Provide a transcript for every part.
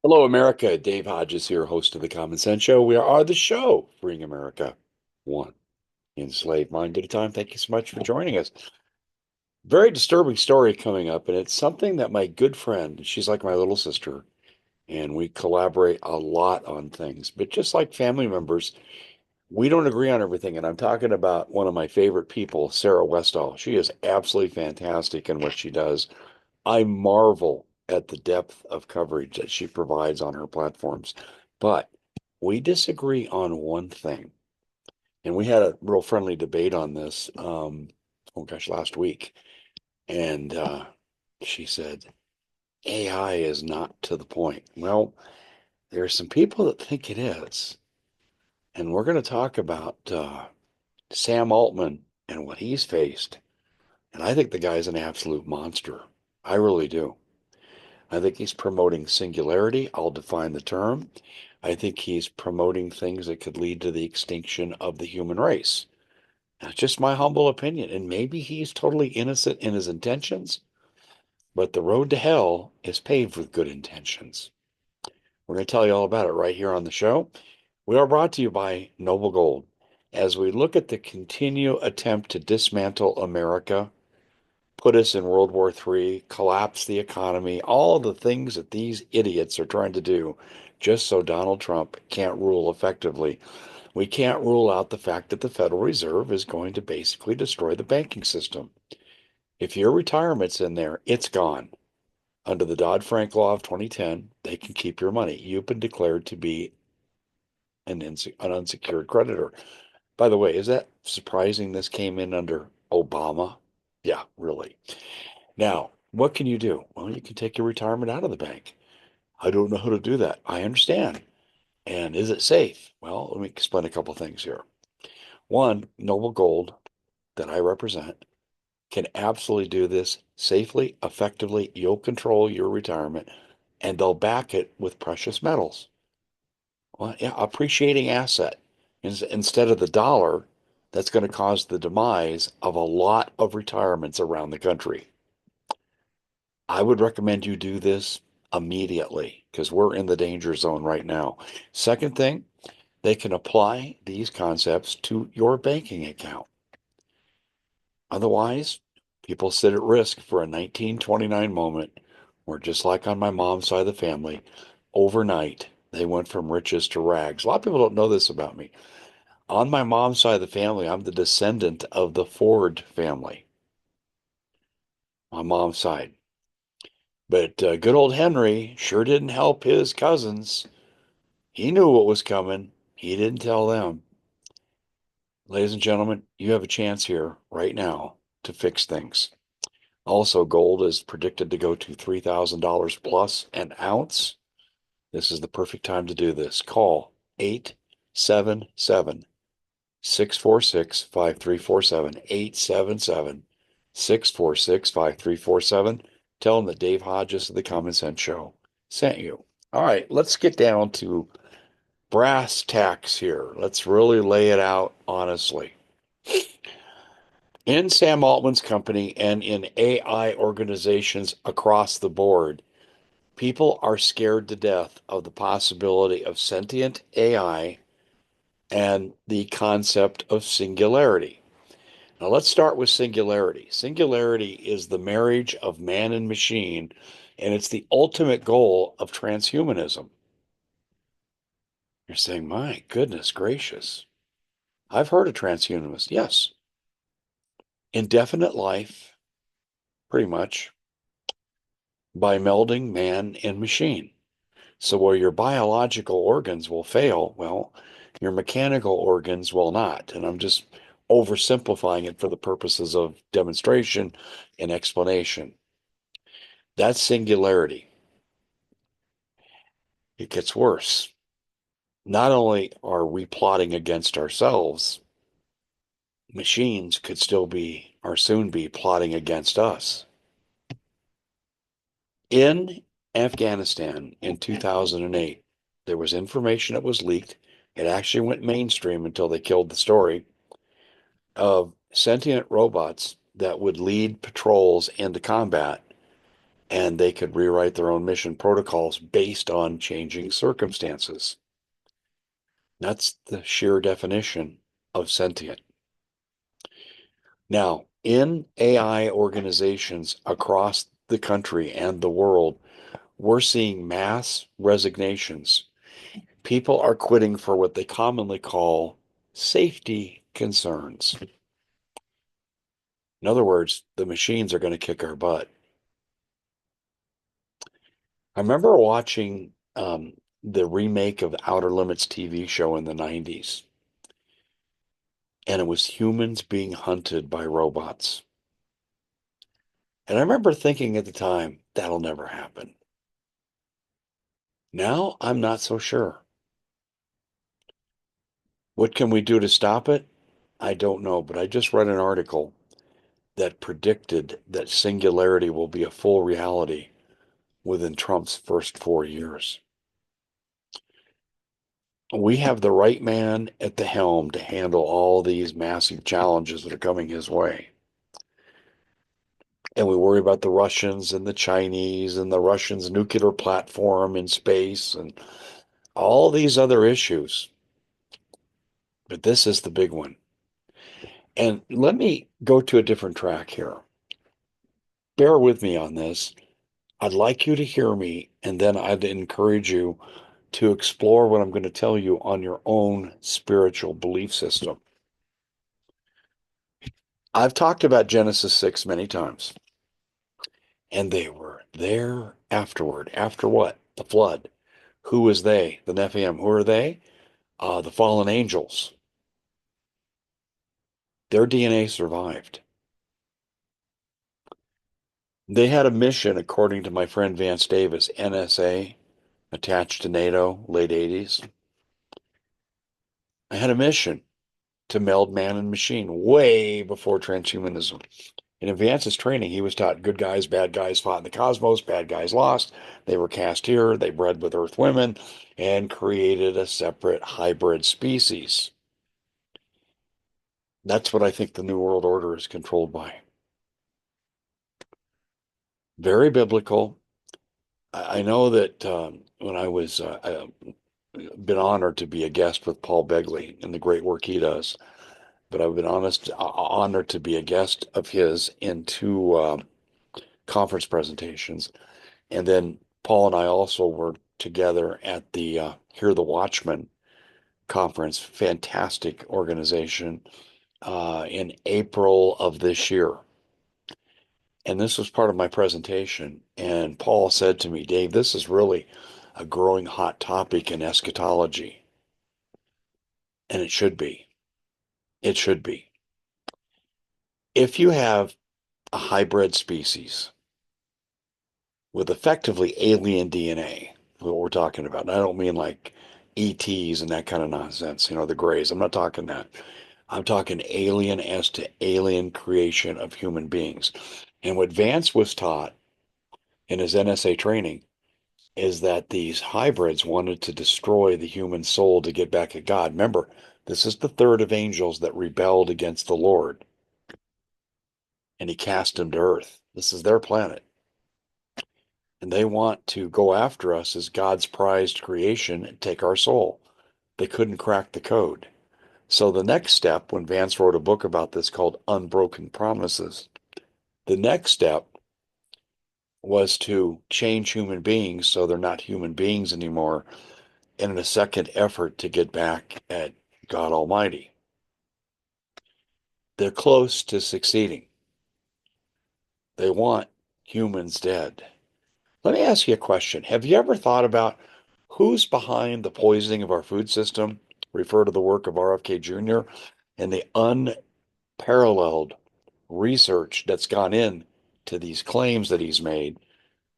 Hello, America. Dave Hodges here, host of the Common Sense Show. We are the show freeing America one enslaved mind at a time. Thank you so much for joining us. Very disturbing story coming up, and it's something that my good friend, she's like my little sister, and we collaborate a lot on things. But just like family members, we don't agree on everything. And I'm talking about one of my favorite people, Sarah Westall. She is absolutely fantastic in what she does. I marvel at the depth of coverage that she provides on her platforms. But we disagree on one thing. And we had a real friendly debate on this, oh gosh, last week. And she said, AI is not to the point. Well, there are some people that think it is. And we're going to talk about Sam Altman and what he's faced. And I think the guy's an absolute monster. I really do. I think he's promoting singularity. I'll define the term. I think he's promoting things that could lead to the extinction of the human race. That's just my humble opinion. And maybe he's totally innocent in his intentions, but the road to hell is paved with good intentions. We're going to tell you all about it right here on the show. We are brought to you by Noble Gold. As we look at the continued attempt to dismantle America, put us in World War III, collapse the economy, all the things that these idiots are trying to do just so Donald Trump can't rule effectively. We can't rule out the fact that the Federal Reserve is going to basically destroy the banking system. If your retirement's in there, it's gone. Under the Dodd-Frank law of 2010, they can keep your money. You've been declared to be an unsecured creditor. By the way, is that surprising this came in under Obama? Yeah, really. Now, what can you do? Well, you can take your retirement out of the bank. I don't know how to do that. I understand. And is it safe? Well, let me explain a couple things here. One, Noble Gold that I represent can absolutely do this safely, effectively. You'll control your retirement and they'll back it with precious metals. Well, yeah, appreciating asset instead of the dollar that's going to cause the demise of a lot of retirements around the country. I would recommend you do this immediately because we're in the danger zone right now. Second thing, they can apply these concepts to your banking account. Otherwise, people sit at risk for a 1929 moment where, just like on my mom's side of the family, overnight they went from riches to rags. A lot of people don't know this about me. On my mom's side of the family, I'm the descendant of the Ford family, my mom's side. But good old Henry sure didn't help his cousins. He knew what was coming. He didn't tell them. Ladies and gentlemen, you have a chance here right now to fix things. Also, gold is predicted to go to $3,000 plus an ounce. This is the perfect time to do this. Call 877 646 5347. 877 646 5347. Tell them that Dave Hodges of the Common Sense Show sent you. All right, let's get down to brass tacks here. Let's really lay it out honestly. In Sam Altman's company and in AI organizations across the board, people are scared to death of the possibility of sentient AI and the concept of singularity. Now, let's start with singularity. Singularity is the marriage of man and machine, and it's the ultimate goal of transhumanism. You're saying, my goodness gracious. I've heard of transhumanism. Yes. Indefinite life, pretty much, by melding man and machine. So where your biological organs will fail, well, your mechanical organs will not. And I'm just oversimplifying it for the purposes of demonstration and explanation. That's singularity. It gets worse. Not only are we plotting against ourselves, machines could still be, or soon be, plotting against us. In Afghanistan in 2008, there was information that was leaked. It actually went mainstream until they killed the story of sentient robots that would lead patrols into combat and they could rewrite their own mission protocols based on changing circumstances. That's the sheer definition of sentient. Now, in AI organizations across the country and the world, we're seeing mass resignations. People are quitting for what they commonly call safety concerns. In other words, the machines are going to kick our butt. I remember watching the remake of the Outer Limits TV show in the 90s, and it was humans being hunted by robots. And I remember thinking at the time, that'll never happen. Now I'm not so sure. What can we do to stop it? I don't know, but I just read an article that predicted that singularity will be a full reality within Trump's first 4 years. We have the right man at the helm to handle all these massive challenges that are coming his way. And we worry about the Russians and the Chinese and the Russians' nuclear platform in space and all these other issues. But this is the big one. And let me go to a different track here. Bear with me on this. I'd like you to hear me, and then I'd encourage you to explore what I'm going to tell you on your own spiritual belief system. I've talked about Genesis 6 many times, and they were there afterward. After what? The flood. Who was they? The Nephilim. Who are they? The fallen angels. Their DNA survived. They had a mission, according to my friend Vance Davis, NSA, attached to NATO, late 80s. I had a mission to meld man and machine way before transhumanism. In Vance's training, he was taught good guys, bad guys fought in the cosmos, bad guys lost. They were cast here, they bred with Earth women, and created a separate hybrid species. That's what I think the New World Order is controlled by. Very biblical. I know that when I was been honored to be a guest with Paul Begley and the great work he does, but I've been honored to be a guest of his in two conference presentations. And then Paul and I also were together at the Hear the Watchman conference, fantastic organization, in April of this year. And this was part of my presentation. And Paul said to me, Dave, this is really a growing hot topic in eschatology. And it should be. It should be. If you have a hybrid species with effectively alien DNA, what we're talking about, and I don't mean like ETs and that kind of nonsense, the grays. I'm not talking that. I'm talking alien as to alien creation of human beings. And what Vance was taught in his NSA training is that these hybrids wanted to destroy the human soul to get back at God. Remember, this is the third of angels that rebelled against the Lord, and he cast them to earth. This is their planet. And they want to go after us as God's prized creation and take our soul. They couldn't crack the code. So the next step, when Vance wrote a book about this called Unbroken Promises, the next step was to change human beings so they're not human beings anymore, and in a second effort to get back at God Almighty. They're close to succeeding. They want humans dead. Let me ask you a question. Have you ever thought about who's behind the poisoning of our food system? Refer to the work of RFK Jr. and the unparalleled research that's gone in to these claims that he's made.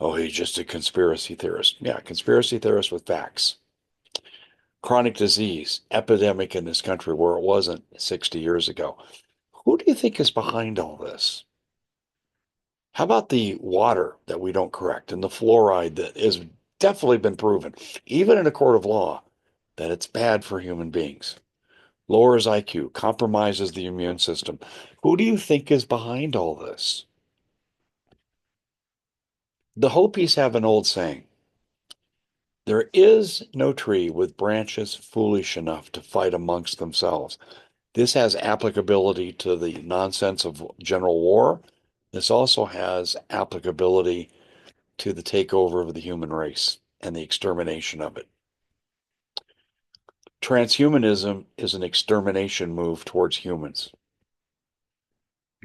Oh, he's just a conspiracy theorist. Yeah, conspiracy theorist with facts. Chronic disease, epidemic in this country where it wasn't 60 years ago. Who do you think is behind all this? How about the water that we don't correct and the fluoride that has definitely been proven, even in a court of law, that it's bad for human beings? Lowers IQ, compromises the immune system. Who do you think is behind all this? The Hopis have an old saying: there is no tree with branches foolish enough to fight amongst themselves. This has applicability to the nonsense of general war. This also has applicability to the takeover of the human race and the extermination of it. Transhumanism is an extermination move towards humans.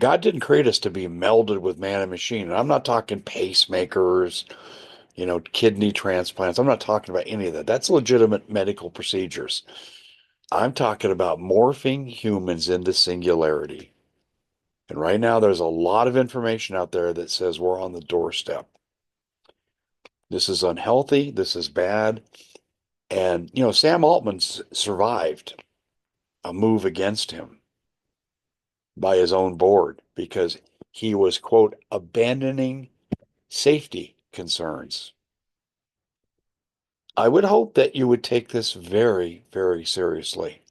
God didn't create us to be melded with man and machine. And I'm not talking pacemakers, kidney transplants. I'm not talking about any of that. That's legitimate medical procedures. I'm talking about morphing humans into singularity. And right now, there's a lot of information out there that says we're on the doorstep. This is unhealthy. This is bad. And, Sam Altman survived a move against him by his own board because he was, quote, abandoning safety concerns. I would hope that you would take this very, very seriously.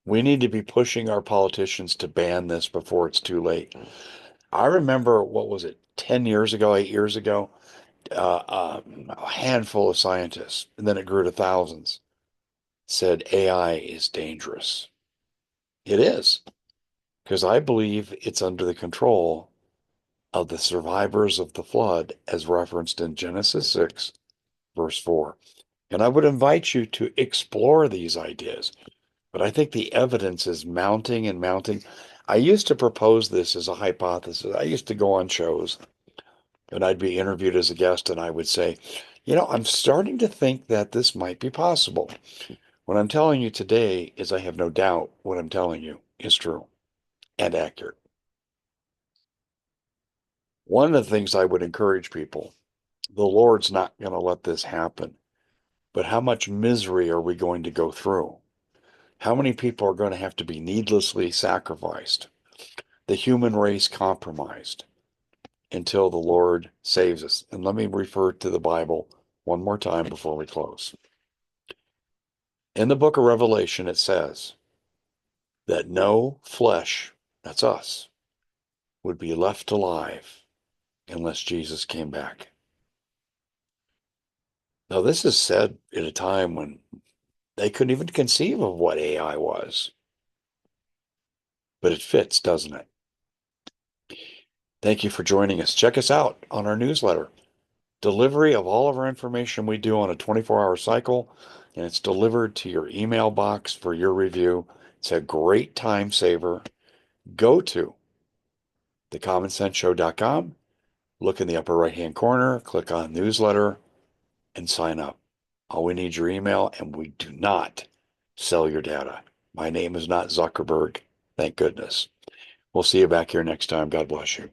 We need to be pushing our politicians to ban this before it's too late. I remember, what was it, 10 years ago, 8 years ago, a handful of scientists, and then it grew to thousands, said AI is dangerous. It is, because I believe it's under the control of the survivors of the flood, as referenced in Genesis 6, verse 4. And I would invite you to explore these ideas. But I think the evidence is mounting and mounting. I used to propose this as a hypothesis. I used to go on shows and I'd be interviewed as a guest and I would say, I'm starting to think that this might be possible. What I'm telling you today is I have no doubt what I'm telling you is true and accurate. One of the things I would encourage people, the Lord's not going to let this happen, but how much misery are we going to go through? How many people are going to have to be needlessly sacrificed, the human race compromised until the Lord saves us? And let me refer to the Bible one more time before we close. In the book of Revelation, it says that no flesh, that's us, would be left alive unless Jesus came back. Now, this is said at a time when they couldn't even conceive of what AI was, but it fits, doesn't it? Thank you for joining us. Check us out on our newsletter. Delivery of all of our information we do on a 24-hour cycle, and it's delivered to your email box for your review. It's a great time saver. Go to thecommonsenseshow.com, look in the upper right-hand corner, click on newsletter, and sign up. All we need is your email, and we do not sell your data. My name is not Zuckerberg, thank goodness. We'll see you back here next time. God bless you.